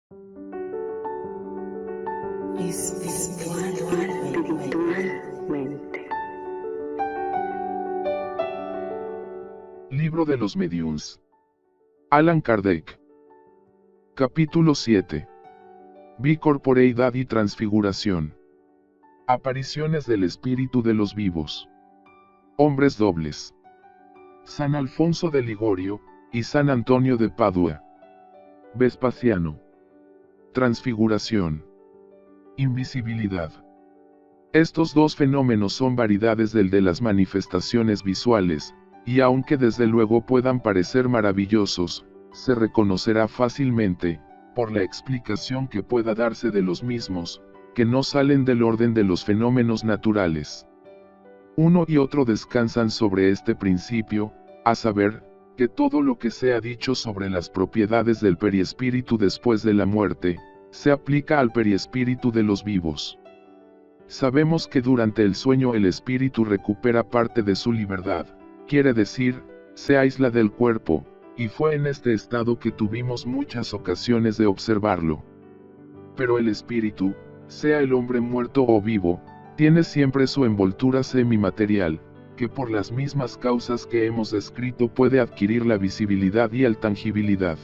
Espiritualmente. Libro de los Mediums. Allan Kardec. Capítulo 7. Bicorporeidad y transfiguración. Apariciones del espíritu de los vivos. Hombres dobles. San Alfonso de Ligorio y San Antonio de Padua. Vespasiano. Transfiguración. Invisibilidad. Estos dos fenómenos son variedades del de las manifestaciones visuales, y aunque desde luego puedan parecer maravillosos, se reconocerá fácilmente, por la explicación que pueda darse de los mismos, que no salen del orden de los fenómenos naturales. Uno y otro descansan sobre este principio, a saber, que todo lo que se ha dicho sobre las propiedades del periespíritu después de la muerte, se aplica al periespíritu de los vivos. Sabemos que durante el sueño el espíritu recupera parte de su libertad, quiere decir, se aísla del cuerpo, y fue en este estado que tuvimos muchas ocasiones de observarlo. Pero el espíritu, sea el hombre muerto o vivo, tiene siempre su envoltura semimaterial, que por las mismas causas que hemos descrito puede adquirir la visibilidad y la tangibilidad.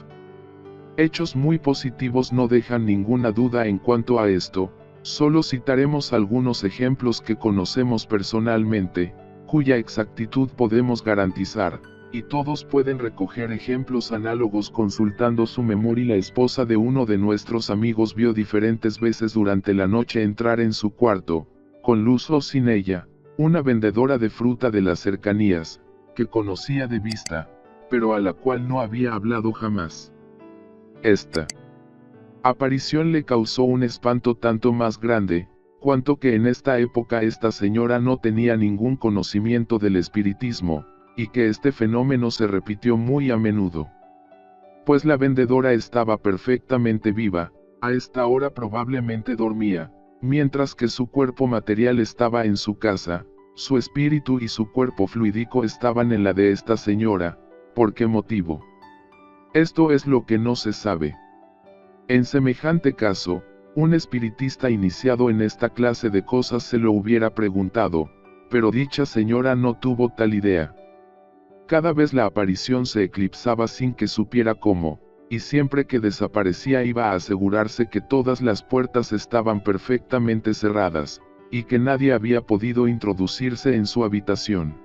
Hechos muy positivos no dejan ninguna duda en cuanto a esto, solo citaremos algunos ejemplos que conocemos personalmente, cuya exactitud podemos garantizar, y todos pueden recoger ejemplos análogos consultando su memoria. La esposa de uno de nuestros amigos vio diferentes veces durante la noche entrar en su cuarto, con luz o sin ella, una vendedora de fruta de las cercanías, que conocía de vista, pero a la cual no había hablado jamás. Esta aparición le causó un espanto tanto más grande, cuanto que en esta época esta señora no tenía ningún conocimiento del espiritismo, y que este fenómeno se repitió muy a menudo. Pues la vendedora estaba perfectamente viva, a esta hora probablemente dormía, mientras que su cuerpo material estaba en su casa, su espíritu y su cuerpo fluídico estaban en la de esta señora. ¿Por qué motivo? Esto es lo que no se sabe. En semejante caso, un espiritista iniciado en esta clase de cosas se lo hubiera preguntado, pero dicha señora no tuvo tal idea. Cada vez la aparición se eclipsaba sin que supiera cómo, y siempre que desaparecía iba a asegurarse que todas las puertas estaban perfectamente cerradas, y que nadie había podido introducirse en su habitación.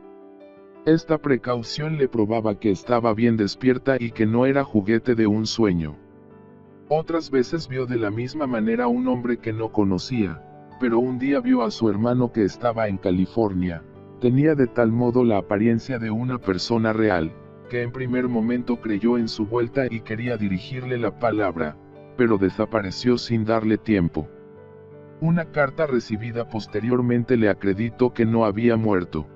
Esta precaución le probaba que estaba bien despierta y que no era juguete de un sueño. Otras veces vio de la misma manera a un hombre que no conocía, pero un día vio a su hermano que estaba en California. Tenía de tal modo la apariencia de una persona real, que en primer momento creyó en su vuelta y quería dirigirle la palabra, pero desapareció sin darle tiempo. Una carta recibida posteriormente le acreditó que no había muerto.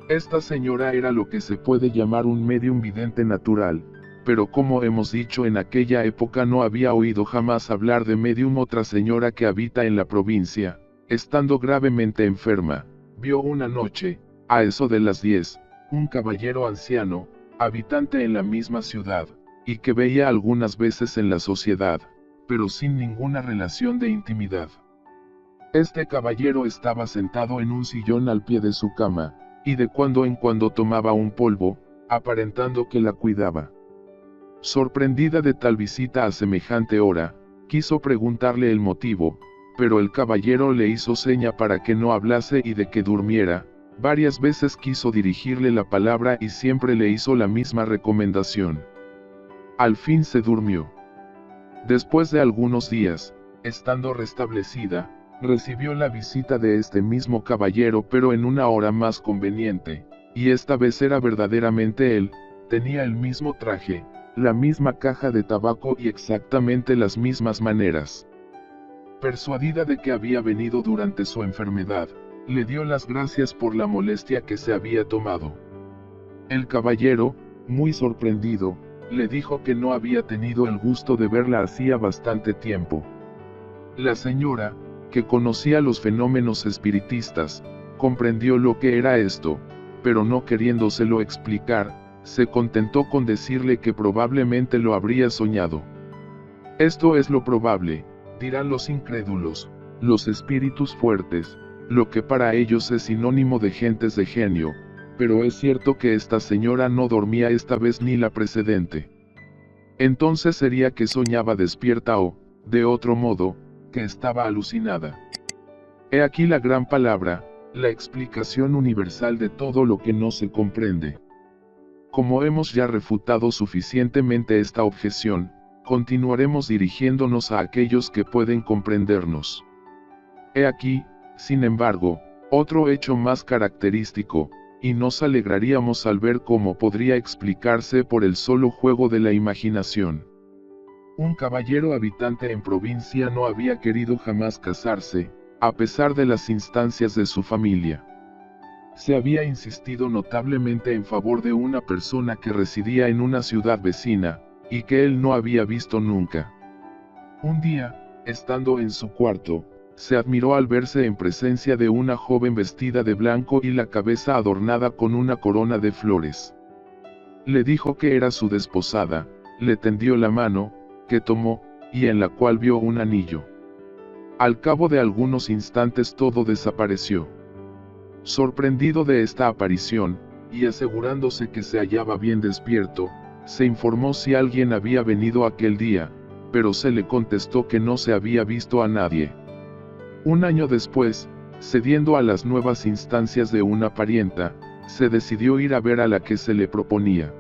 Esta señora era lo que se puede llamar un medium vidente natural, pero como hemos dicho en aquella época no había oído jamás hablar de medium. Otra señora que habita en la provincia, estando gravemente enferma, vio una noche, a eso de las 10, un caballero anciano, habitante en la misma ciudad, y que veía algunas veces en la sociedad, pero sin ninguna relación de intimidad. Este caballero estaba sentado en un sillón al pie de su cama, y de cuando en cuando tomaba un polvo, aparentando que la cuidaba. Sorprendida de tal visita a semejante hora, quiso preguntarle el motivo, pero el caballero le hizo seña para que no hablase y de que durmiera. Varias veces quiso dirigirle la palabra y siempre le hizo la misma recomendación. Al fin se durmió. Después de algunos días, estando restablecida, recibió la visita de este mismo caballero pero en una hora más conveniente, y esta vez era verdaderamente él. Tenía el mismo traje, la misma caja de tabaco y exactamente las mismas maneras. Persuadida de que había venido durante su enfermedad, le dio las gracias por la molestia que se había tomado. El caballero, muy sorprendido, le dijo que no había tenido el gusto de verla hacía bastante tiempo. La señora, que conocía los fenómenos espiritistas, comprendió lo que era esto, pero no queriéndoselo explicar, se contentó con decirle que probablemente lo habría soñado. Esto es lo probable, dirán los incrédulos, los espíritus fuertes, lo que para ellos es sinónimo de gentes de genio, pero es cierto que esta señora no dormía esta vez ni la precedente. Entonces sería que soñaba despierta o, de otro modo, que estaba alucinada. He aquí la gran palabra, la explicación universal de todo lo que no se comprende. Como hemos ya refutado suficientemente esta objeción, continuaremos dirigiéndonos a aquellos que pueden comprendernos. He aquí, sin embargo, otro hecho más característico, y nos alegraríamos al ver cómo podría explicarse por el solo juego de la imaginación. Un caballero habitante en provincia no había querido jamás casarse, a pesar de las instancias de su familia. Se había insistido notablemente en favor de una persona que residía en una ciudad vecina, y que él no había visto nunca. Un día, estando en su cuarto, se admiró al verse en presencia de una joven vestida de blanco y la cabeza adornada con una corona de flores. Le dijo que era su desposada, le tendió la mano, que tomó, y en la cual vio un anillo. Al cabo de algunos instantes todo desapareció. Sorprendido de esta aparición, y asegurándose que se hallaba bien despierto, se informó si alguien había venido aquel día, pero se le contestó que no se había visto a nadie. Un año después, cediendo a las nuevas instancias de una parienta, se decidió ir a ver a la que se le proponía.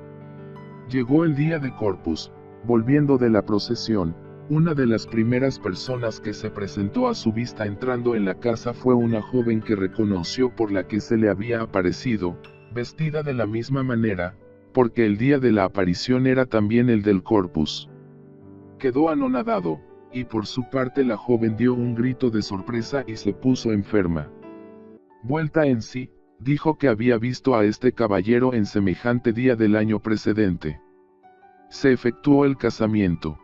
Llegó el día de Corpus, volviendo de la procesión, una de las primeras personas que se presentó a su vista entrando en la casa fue una joven que reconoció por la que se le había aparecido, vestida de la misma manera, porque el día de la aparición era también el del Corpus. Quedó anonadado, y por su parte la joven dio un grito de sorpresa y se puso enferma. Vuelta en sí, dijo que había visto a este caballero en semejante día del año precedente. Se efectuó el casamiento.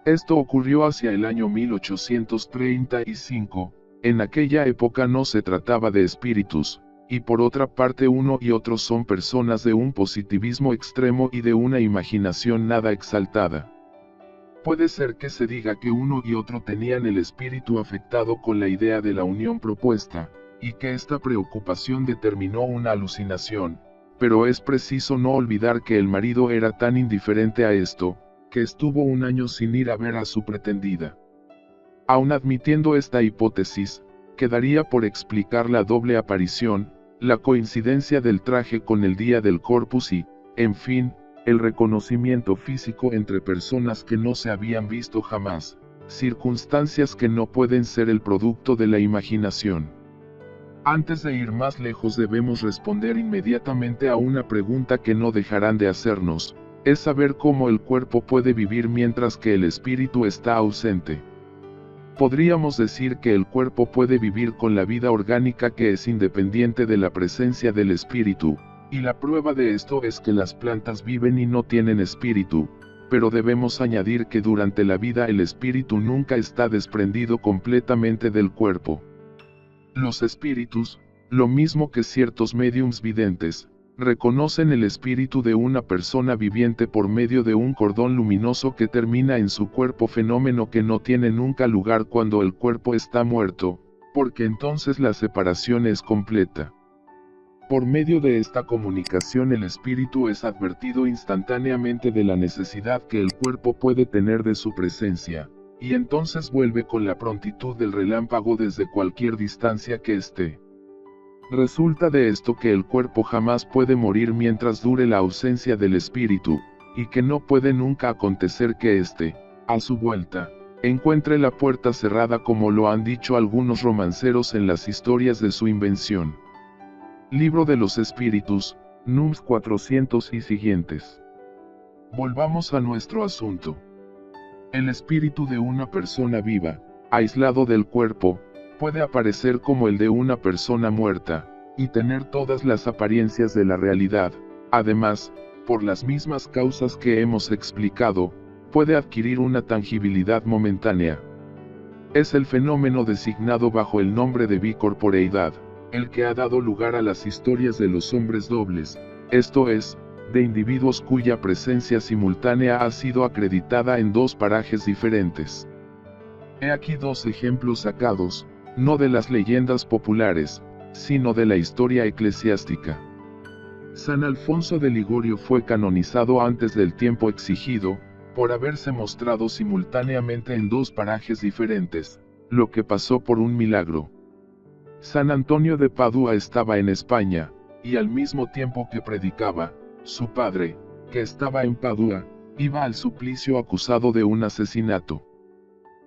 Esto ocurrió hacia el año 1835, en aquella época no se trataba de espíritus, y por otra parte uno y otro son personas de un positivismo extremo y de una imaginación nada exaltada. Puede ser que se diga que uno y otro tenían el espíritu afectado con la idea de la unión propuesta, y que esta preocupación determinó una alucinación, pero es preciso no olvidar que el marido era tan indiferente a esto, que estuvo un año sin ir a ver a su pretendida. Aun admitiendo esta hipótesis, quedaría por explicar la doble aparición, la coincidencia del traje con el día del Corpus y, en fin, el reconocimiento físico entre personas que no se habían visto jamás, circunstancias que no pueden ser el producto de la imaginación. Antes de ir más lejos debemos responder inmediatamente a una pregunta que no dejarán de hacernos, es saber cómo el cuerpo puede vivir mientras que el espíritu está ausente. Podríamos decir que el cuerpo puede vivir con la vida orgánica que es independiente de la presencia del espíritu, y la prueba de esto es que las plantas viven y no tienen espíritu, pero debemos añadir que durante la vida el espíritu nunca está desprendido completamente del cuerpo. Los espíritus, lo mismo que ciertos médiums videntes, reconocen el espíritu de una persona viviente por medio de un cordón luminoso que termina en su cuerpo, fenómeno que no tiene nunca lugar cuando el cuerpo está muerto, porque entonces la separación es completa. Por medio de esta comunicación el espíritu es advertido instantáneamente de la necesidad que el cuerpo puede tener de su presencia, y entonces vuelve con la prontitud del relámpago desde cualquier distancia que esté. Resulta de esto que el cuerpo jamás puede morir mientras dure la ausencia del espíritu, y que no puede nunca acontecer que éste, a su vuelta, encuentre la puerta cerrada como lo han dicho algunos romanceros en las historias de su invención. Libro de los Espíritus, Nums 400 y siguientes. Volvamos a nuestro asunto. El espíritu de una persona viva, aislado del cuerpo, puede aparecer como el de una persona muerta, y tener todas las apariencias de la realidad. Además, por las mismas causas que hemos explicado, puede adquirir una tangibilidad momentánea. Es el fenómeno designado bajo el nombre de bicorporeidad, el que ha dado lugar a las historias de los hombres dobles, esto es, de individuos cuya presencia simultánea ha sido acreditada en dos parajes diferentes. He aquí dos ejemplos sacados, no de las leyendas populares, sino de la historia eclesiástica. San Alfonso de Ligorio fue canonizado antes del tiempo exigido, por haberse mostrado simultáneamente en dos parajes diferentes, lo que pasó por un milagro. San Antonio de Padua estaba en España, y al mismo tiempo que predicaba, su padre, que estaba en Padua, iba al suplicio acusado de un asesinato.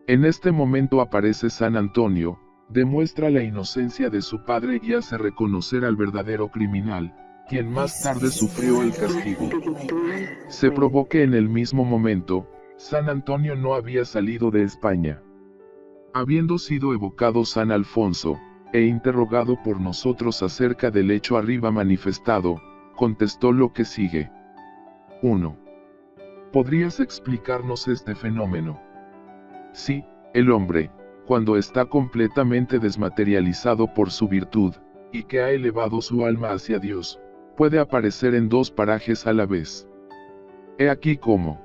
En este momento aparece San Antonio, demuestra la inocencia de su padre y hace reconocer al verdadero criminal, quien más tarde sufrió el castigo. Se probó que en el mismo momento, San Antonio no había salido de España. Habiendo sido evocado San Alfonso, e interrogado por nosotros acerca del hecho arriba manifestado, contestó lo que sigue. 1. ¿Podrías explicarnos este fenómeno? Sí, el hombre, cuando está completamente desmaterializado por su virtud, y que ha elevado su alma hacia Dios, puede aparecer en dos parajes a la vez. He aquí cómo.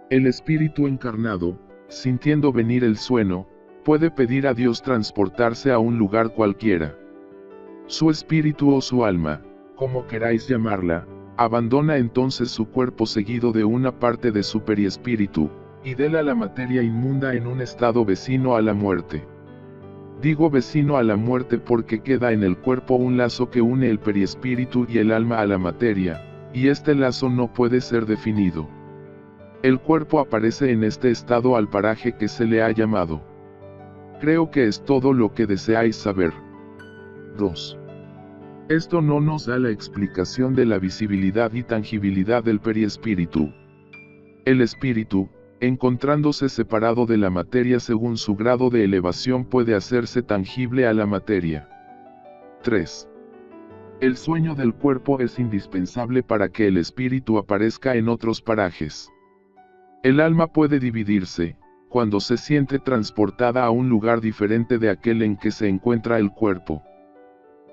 El espíritu encarnado, sintiendo venir el sueño, puede pedir a Dios transportarse a un lugar cualquiera. Su espíritu o su alma, como queráis llamarla, abandona entonces su cuerpo seguido de una parte de su periespíritu, y dela la materia inmunda en un estado vecino a la muerte. Digo vecino a la muerte porque queda en el cuerpo un lazo que une el periespíritu y el alma a la materia, y este lazo no puede ser definido. El cuerpo aparece en este estado al paraje que se le ha llamado. Creo que es todo lo que deseáis saber. 2. Esto no nos da la explicación de la visibilidad y tangibilidad del periespíritu. El espíritu, encontrándose separado de la materia según su grado de elevación, puede hacerse tangible a la materia. 3. El sueño del cuerpo es indispensable para que el espíritu aparezca en otros parajes. El alma puede dividirse, cuando se siente transportada a un lugar diferente de aquel en que se encuentra el cuerpo.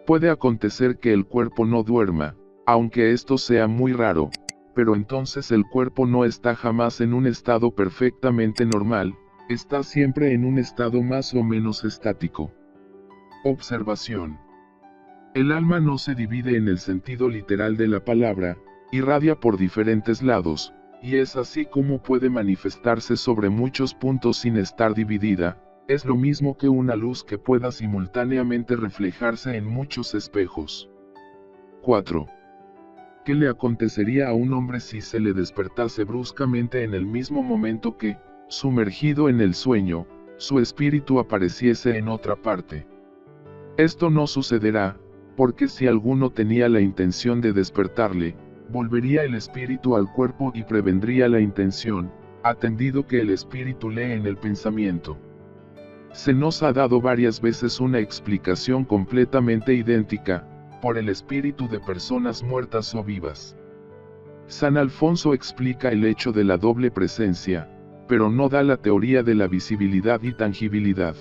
Puede acontecer que el cuerpo no duerma, aunque esto sea muy raro, pero entonces el cuerpo no está jamás en un estado perfectamente normal, está siempre en un estado más o menos estático. Observación. El alma no se divide en el sentido literal de la palabra, irradia por diferentes lados, y es así como puede manifestarse sobre muchos puntos sin estar dividida. Es lo mismo que una luz que pueda simultáneamente reflejarse en muchos espejos. 4. ¿Qué le acontecería a un hombre si se le despertase bruscamente en el mismo momento que, sumergido en el sueño, su espíritu apareciese en otra parte? Esto no sucederá, porque si alguno tenía la intención de despertarle, volvería el espíritu al cuerpo y prevendría la intención, atendido que el espíritu lee en el pensamiento. Se nos ha dado varias veces una explicación completamente idéntica, por el espíritu de personas muertas o vivas. San Alfonso explica el hecho de la doble presencia, pero no da la teoría de la visibilidad y tangibilidad.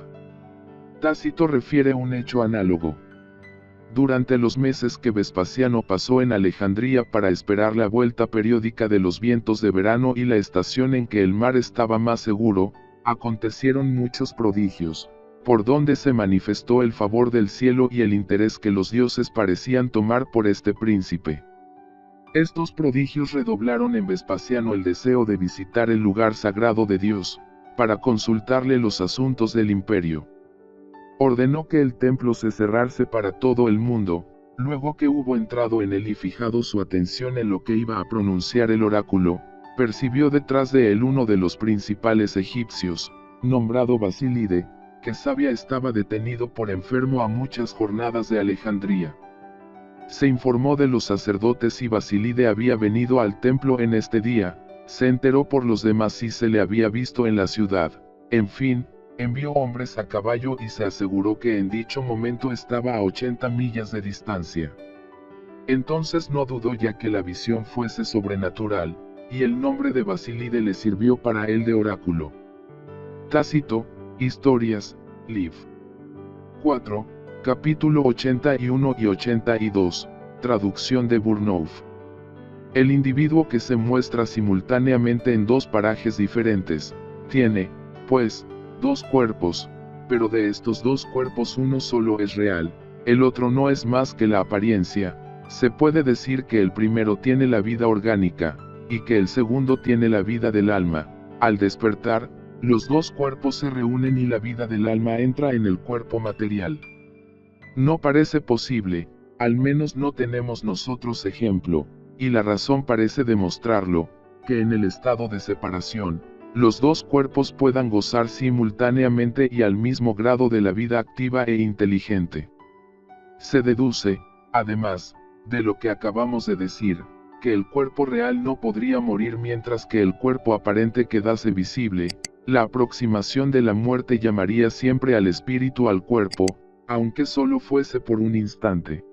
Tácito refiere un hecho análogo. Durante los meses que Vespasiano pasó en Alejandría para esperar la vuelta periódica de los vientos de verano y la estación en que el mar estaba más seguro, acontecieron muchos prodigios, por donde se manifestó el favor del cielo y el interés que los dioses parecían tomar por este príncipe. Estos prodigios redoblaron en Vespasiano el deseo de visitar el lugar sagrado de Dios, para consultarle los asuntos del imperio. Ordenó que el templo se cerrase para todo el mundo, luego que hubo entrado en él y fijado su atención en lo que iba a pronunciar el oráculo, percibió detrás de él uno de los principales egipcios, nombrado Basilide, que sabia estaba detenido por enfermo a muchas jornadas de Alejandría. Se informó de los sacerdotes y Basilide había venido al templo en este día, se enteró por los demás si se le había visto en la ciudad, en fin, envió hombres a caballo y se aseguró que en dicho momento estaba a 80 millas de distancia. Entonces no dudó ya que la visión fuese sobrenatural, y el nombre de Basilide le sirvió para él de oráculo. Tácito, Historias, Liv. 4, capítulo 81 y 82, traducción de Burnouf. El individuo que se muestra simultáneamente en dos parajes diferentes, tiene, pues, dos cuerpos, pero de estos dos cuerpos uno solo es real, el otro no es más que la apariencia. Se puede decir que el primero tiene la vida orgánica, y que el segundo tiene la vida del alma. Al despertar, los dos cuerpos se reúnen y la vida del alma entra en el cuerpo material. No parece posible, al menos no tenemos nosotros ejemplo, y la razón parece demostrarlo, que en el estado de separación, los dos cuerpos puedan gozar simultáneamente y al mismo grado de la vida activa e inteligente. Se deduce, además, de lo que acabamos de decir, que el cuerpo real no podría morir mientras que el cuerpo aparente quedase visible. La aproximación de la muerte llamaría siempre al espíritu al cuerpo, aunque solo fuese por un instante.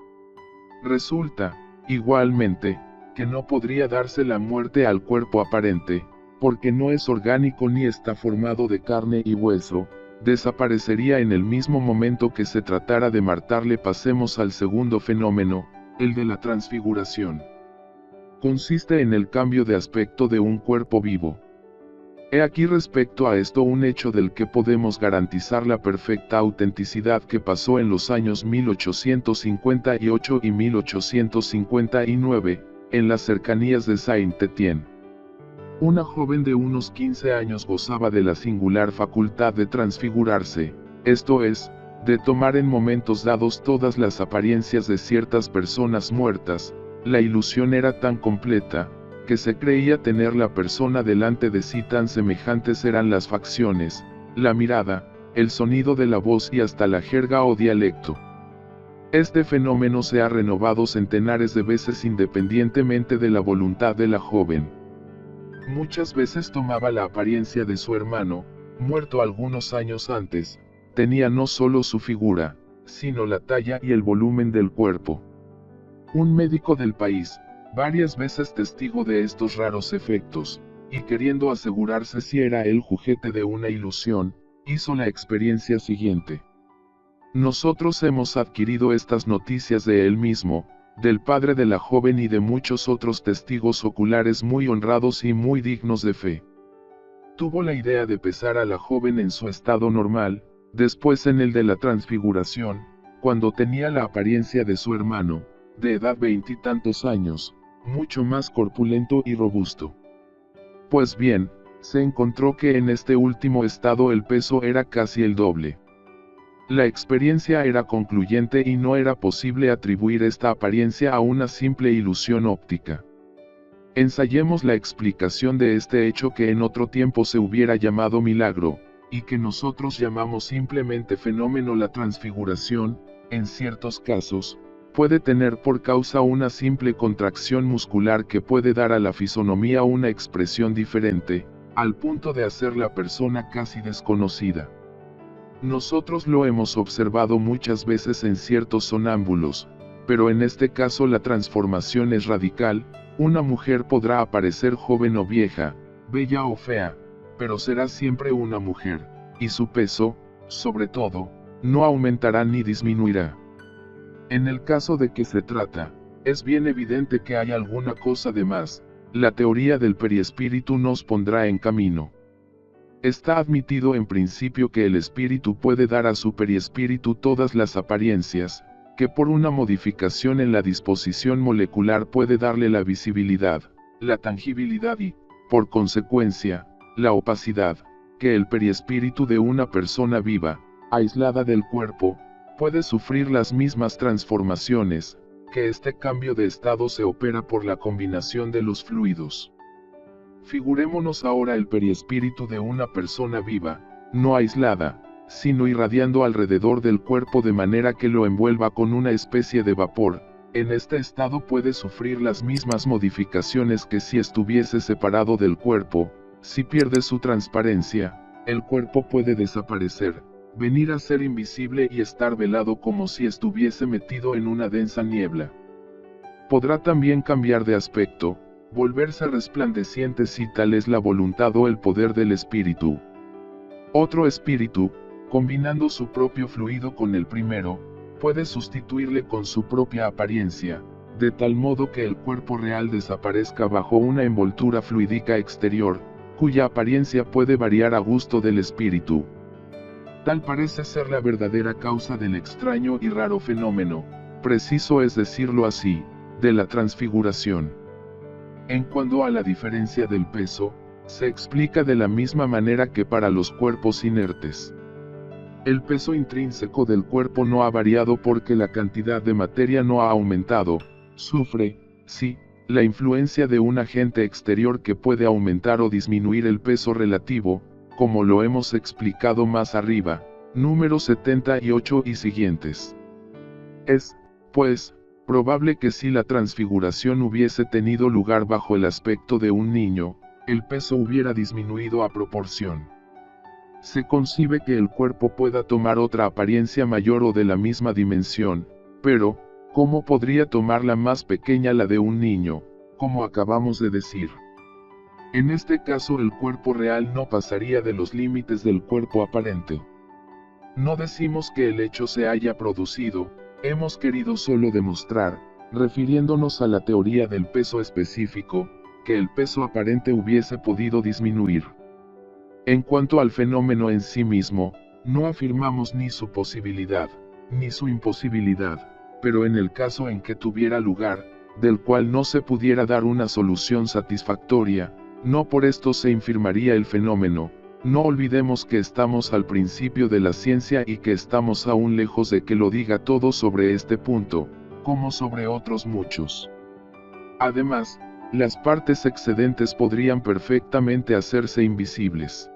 Resulta, igualmente, que no podría darse la muerte al cuerpo aparente, porque no es orgánico ni está formado de carne y hueso. Desaparecería en el mismo momento que se tratara de matarle. Pasemos al segundo fenómeno, el de la transfiguración. Consiste en el cambio de aspecto de un cuerpo vivo. He aquí respecto a esto un hecho del que podemos garantizar la perfecta autenticidad que pasó en los años 1858 y 1859, en las cercanías de Saint-Étienne. Una joven de unos 15 años gozaba de la singular facultad de transfigurarse, esto es, de tomar en momentos dados todas las apariencias de ciertas personas muertas. La ilusión era tan completa, que se creía tener la persona delante de sí, tan semejantes eran las facciones, la mirada, el sonido de la voz y hasta la jerga o dialecto. Este fenómeno se ha renovado centenares de veces independientemente de la voluntad de la joven. Muchas veces tomaba la apariencia de su hermano, muerto algunos años antes. Tenía no solo su figura, sino la talla y el volumen del cuerpo. Un médico del país, varias veces testigo de estos raros efectos, y queriendo asegurarse si era el juguete de una ilusión, hizo la experiencia siguiente. Nosotros hemos adquirido estas noticias de él mismo, del padre de la joven y de muchos otros testigos oculares muy honrados y muy dignos de fe. Tuvo la idea de pesar a la joven en su estado normal, después en el de la transfiguración, cuando tenía la apariencia de su hermano, de edad 20 y tantos años, mucho más corpulento y robusto. Pues bien, se encontró que en este último estado el peso era casi el doble. La experiencia era concluyente y no era posible atribuir esta apariencia a una simple ilusión óptica. Ensayemos la explicación de este hecho que en otro tiempo se hubiera llamado milagro, y que nosotros llamamos simplemente fenómeno. La transfiguración, en ciertos casos, puede tener por causa una simple contracción muscular que puede dar a la fisonomía una expresión diferente, al punto de hacer la persona casi desconocida. Nosotros lo hemos observado muchas veces en ciertos sonámbulos, pero en este caso la transformación es radical. Una mujer podrá aparecer joven o vieja, bella o fea, pero será siempre una mujer, y su peso, sobre todo, no aumentará ni disminuirá. En el caso de que se trata, es bien evidente que hay alguna cosa de más. La teoría del periespíritu nos pondrá en camino. Está admitido en principio que el espíritu puede dar a su periespíritu todas las apariencias, que por una modificación en la disposición molecular puede darle la visibilidad, la tangibilidad y, por consecuencia, la opacidad, que el periespíritu de una persona viva, aislada del cuerpo, puede sufrir las mismas transformaciones, que este cambio de estado se opera por la combinación de los fluidos. Figurémonos ahora el periespíritu de una persona viva, no aislada, sino irradiando alrededor del cuerpo de manera que lo envuelva con una especie de vapor. En este estado puede sufrir las mismas modificaciones que si estuviese separado del cuerpo. Si pierde su transparencia, el cuerpo puede desaparecer, venir a ser invisible y estar velado como si estuviese metido en una densa niebla. Podrá también cambiar de aspecto, volverse resplandeciente si tal es la voluntad o el poder del espíritu. Otro espíritu, combinando su propio fluido con el primero, puede sustituirle con su propia apariencia, de tal modo que el cuerpo real desaparezca bajo una envoltura fluídica exterior, cuya apariencia puede variar a gusto del espíritu. Tal parece ser la verdadera causa del extraño y raro fenómeno, preciso es decirlo así, de la transfiguración. En cuanto a la diferencia del peso, se explica de la misma manera que para los cuerpos inertes. El peso intrínseco del cuerpo no ha variado porque la cantidad de materia no ha aumentado, sufre, sí, la influencia de un agente exterior que puede aumentar o disminuir el peso relativo, como lo hemos explicado más arriba, número 78 y siguientes. Es, pues, probable que si la transfiguración hubiese tenido lugar bajo el aspecto de un niño, el peso hubiera disminuido a proporción. Se concibe que el cuerpo pueda tomar otra apariencia mayor o de la misma dimensión, pero, ¿cómo podría tomar la más pequeña la de un niño, como acabamos de decir? En este caso el cuerpo real no pasaría de los límites del cuerpo aparente. No decimos que el hecho se haya producido, hemos querido solo demostrar, refiriéndonos a la teoría del peso específico, que el peso aparente hubiese podido disminuir. En cuanto al fenómeno en sí mismo, no afirmamos ni su posibilidad, ni su imposibilidad, pero en el caso en que tuviera lugar, del cual no se pudiera dar una solución satisfactoria, no por esto se infirmaría el fenómeno. No olvidemos que estamos al principio de la ciencia y que estamos aún lejos de que lo diga todo sobre este punto, como sobre otros muchos. Además, las partes excedentes podrían perfectamente hacerse invisibles.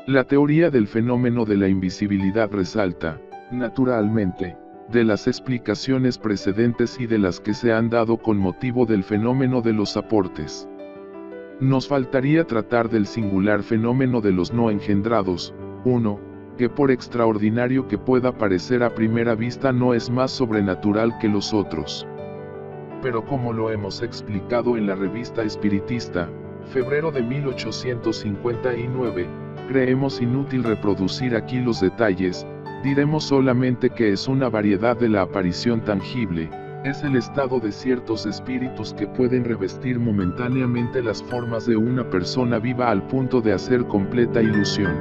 La teoría del fenómeno de la invisibilidad resalta, naturalmente, de las explicaciones precedentes y de las que se han dado con motivo del fenómeno de los aportes. Nos faltaría tratar del singular fenómeno de los no engendrados, uno, que por extraordinario que pueda parecer a primera vista no es más sobrenatural que los otros. Pero como lo hemos explicado en la revista espiritista, febrero de 1859, creemos inútil reproducir aquí los detalles, diremos solamente que es una variedad de la aparición tangible, es el estado de ciertos espíritus que pueden revestir momentáneamente las formas de una persona viva al punto de hacer completa ilusión.